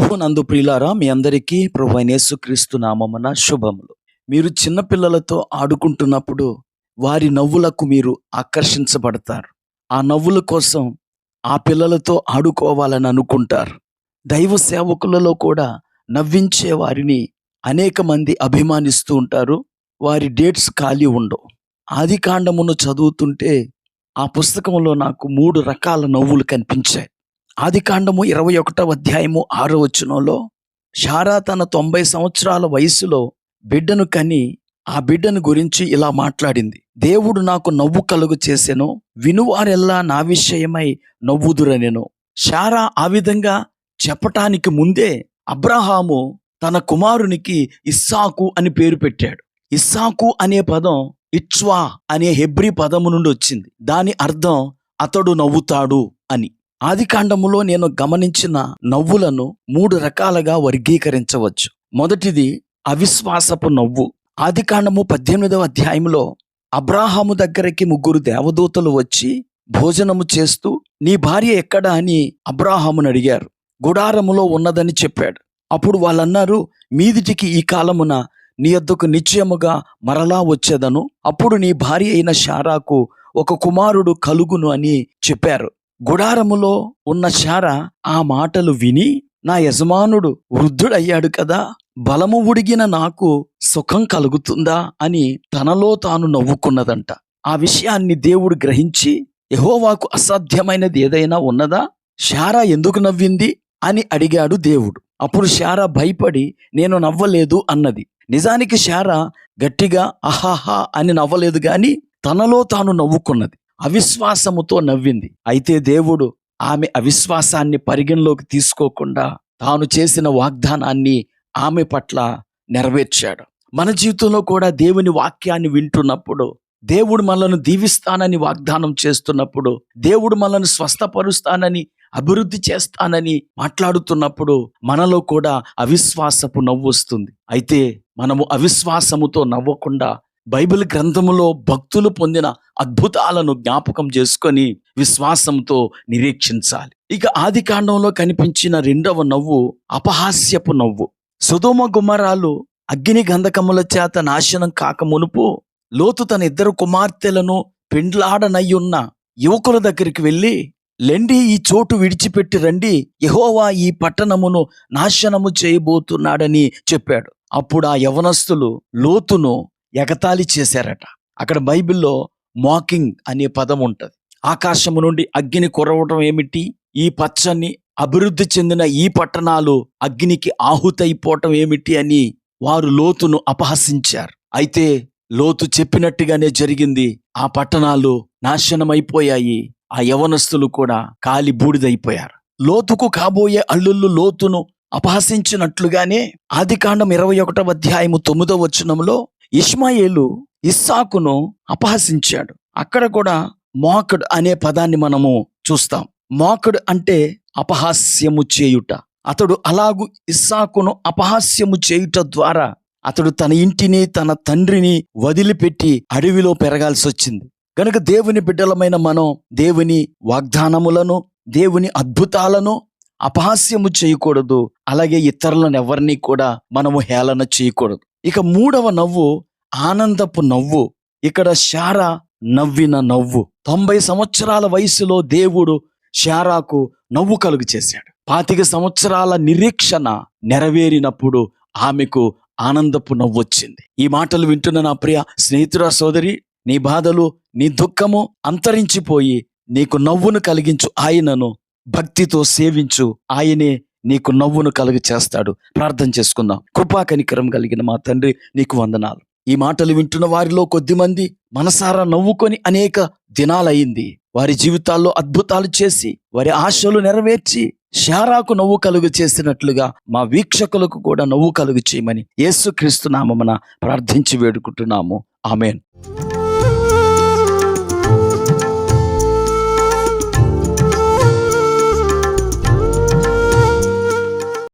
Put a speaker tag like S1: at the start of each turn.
S1: ప్రభునందు ప్రియులారా, మీ అందరికీ ప్రభువైన యేసుక్రీస్తు నామమున శుభములు. మీరు చిన్నపిల్లలతో ఆడుకుంటున్నప్పుడు వారి నవ్వులకు మీరు ఆకర్షించబడతారు. ఆ నవ్వుల కోసం ఆ పిల్లలతో ఆడుకోవాలని అనుకుంటారు. దైవ సేవకులలో కూడా నవ్వించే వారిని అనేక మంది అభిమానిస్తూ ఉంటారు. వారి డేట్స్ ఖాళీ ఉండవు. ఆదికాండమును చదువుతుంటే ఆ పుస్తకంలో నాకు 3 రకాల నవ్వులు కనిపించాయి. ఆదికాండము 21వ అధ్యాయము 6వ వచనంలో శారా తన 90 సంవత్సరాల వయసులో బిడ్డను కని ఆ బిడ్డను గురించి ఇలా మాట్లాడింది. దేవుడు నాకు నవ్వు కలుగు చేసెను, వినువారెల్లా నా విషయమై నవ్వుదురనెను. శారా ఆ విధంగా చెప్పటానికి ముందే అబ్రహాము తన కుమారునికి ఇస్సాకు అని పేరు పెట్టాడు. ఇస్సాకు అనే పదం ఇచ్వా అనే హెబ్రీ పదము నుండి వచ్చింది. దాని అర్థం అతడు నవ్వుతాడు అని. ఆదికాండములో నేను గమనించిన నవ్వులను 3 రకాలుగా వర్గీకరించవచ్చు. మొదటిది అవిశ్వాసపు నవ్వు. ఆదికాండము 18వ అధ్యాయంలో అబ్రాహాము దగ్గరికి 3 దేవదూతలు వచ్చి భోజనము చేస్తూ నీ భార్య ఎక్కడా అని అబ్రాహామును అడిగారు. గుడారములో ఉన్నదని చెప్పాడు. అప్పుడు వాళ్ళన్నారు, మీదిటికి ఈ కాలమున నీ యొద్దకు నిశ్చయముగా మరలా వచ్చేదను, అప్పుడు నీ భార్య అయిన శారాకు ఒక కుమారుడు కలుగును అని చెప్పారు. గుడారములో ఉన్న శారా ఆ మాటలు విని, నా యజమానుడు వృద్ధుడయ్యాడు కదా, బలము ఉడిగిన నాకు సుఖం కలుగుతుందా అని తనలో తాను నవ్వుకున్నదంట. ఆ విషయాన్ని దేవుడు గ్రహించి, యెహోవాకు అసాధ్యమైనది ఏదైనా ఉన్నదా, శారా ఎందుకు నవ్వింది అని అడిగాడు దేవుడు. అప్పుడు శారా భయపడి నేను నవ్వలేదు అన్నది. నిజానికి శారా గట్టిగా అహాహా అని నవ్వలేదు గాని తనలో తాను నవ్వుకున్నది. అవిశ్వాసముతో నవ్వింది. అయితే దేవుడు ఆమె అవిశ్వాసాన్ని పరిగణలోకి తీసుకోకుండా తాను చేసిన వాగ్దానాన్ని ఆమె పట్ల నెరవేర్చాడు. మన జీవితంలో కూడా దేవుని వాక్యాన్ని వింటున్నప్పుడు, దేవుడు మనల్ని దీవిస్తానని వాగ్దానం చేస్తున్నప్పుడు, దేవుడు మనల్ని స్వస్థపరుస్తానని, అభివృద్ధి చేస్తానని మాట్లాడుతున్నప్పుడు మనలో కూడా అవిశ్వాసపు నవ్వు వస్తుంది. అయితే మనము అవిశ్వాసముతో నవ్వకుండా బైబిల్ గ్రంథములో భక్తులు పొందిన అద్భుతాలను జ్ఞాపకం చేసుకొని విశ్వాసంతో నిరీక్షించాలి. ఇక ఆదికాండంలో కనిపించిన 2వ నవ్వు అపహాస్యపు నవ్వు. సొదొమ గొమొర్రాలు అగ్ని గంధకముల చేత నాశనం కాక మునుపు లోతు తన 2 కుమార్తెలను పెండ్లాడనయ్యున్న యువకుల దగ్గరికి వెళ్ళి, లెండి ఈ చోటు విడిచిపెట్టి రండి, యెహోవా ఈ పట్టణమును నాశనము చేయబోతున్నాడని చెప్పాడు. అప్పుడు ఆ యవనస్తులు లోతును ఎగతాళి చేశారట. అక్కడ బైబిల్లో మాకింగ్ అనే పదం ఉంటది. ఆకాశము నుండి అగ్ని కురవడం ఏమిటి, ఈ పచ్చని అభివృద్ధి చెందిన ఈ పట్టణాలు అగ్నికి ఆహుతైపోవటం ఏమిటి అని వారు లోతును అపహసించారు. అయితే లోతు చెప్పినట్టుగానే జరిగింది. ఆ పట్టణాలు నాశనమైపోయాయి. ఆ యవనస్తులు కూడా కాలి బూడిదైపోయారు. లోతుకు కాబోయే అల్లుళ్ళు లోతును అపహసించినట్లుగానే ఆదికాండం 21వ అధ్యాయము 9వ వచనంలో ఇష్మాయేలు ఇస్సాకును అపహసించాడు. అక్కడ కూడా మోకడ్ అనే పదాన్ని మనము చూస్తాం. మోకడ్ అంటే అపహాస్యము చేయుట. అతడు అలాగు ఇస్సాకును అపహాస్యము చేయుట ద్వారా అతడు తన ఇంటిని తన తండ్రిని వదిలిపెట్టి అడవిలో పెరగాల్సి వచ్చింది. కనుక దేవుని బిడ్డలమైన మనం దేవుని వాగ్దానములను, దేవుని అద్భుతాలను అపహాస్యము చేయకూడదు. అలాగే ఇతరులను ఎవరిని కూడా మనము హేళన చేయకూడదు. ఇక 3వ నవ్వు ఆనందపు నవ్వు. ఇక్కడ శారా నవ్విన నవ్వు. 90 సంవత్సరాల వయసులో దేవుడు శారాకు నవ్వు కలుగు చేశాడు. 25 సంవత్సరాల నిరీక్షణ నెరవేరినప్పుడు ఆమెకు ఆనందపు నవ్వు వచ్చింది. ఈ మాటలు వింటున్న నా ప్రియ స్నేహితురా, సోదరి, నీ బాధలు, నీ దుఃఖము అంతరించిపోయి నీకు నవ్వును కలిగించు ఆయనను భక్తితో సేవించు. ఆయనే నీకు నవ్వును కలుగు చేస్తాడు. ప్రార్థన చేసుకుందాం. కృపా కనికరం కలిగిన మా తండ్రి, నీకు వందనాలు. ఈ మాటలు వింటున్న వారిలో కొద్దిమంది మనసారా నవ్వుకొని అనేక దినాలయ్యింది. వారి జీవితాల్లో అద్భుతాలు చేసి వారి ఆశలు నెరవేర్చి శారాకు నవ్వు కలుగు చేసినట్లుగా మా వీక్షకులకు కూడా నవ్వు కలుగు చేయమని యేసుక్రీస్తు నామమున ప్రార్థించి వేడుకుంటున్నాము. ఆమేన్.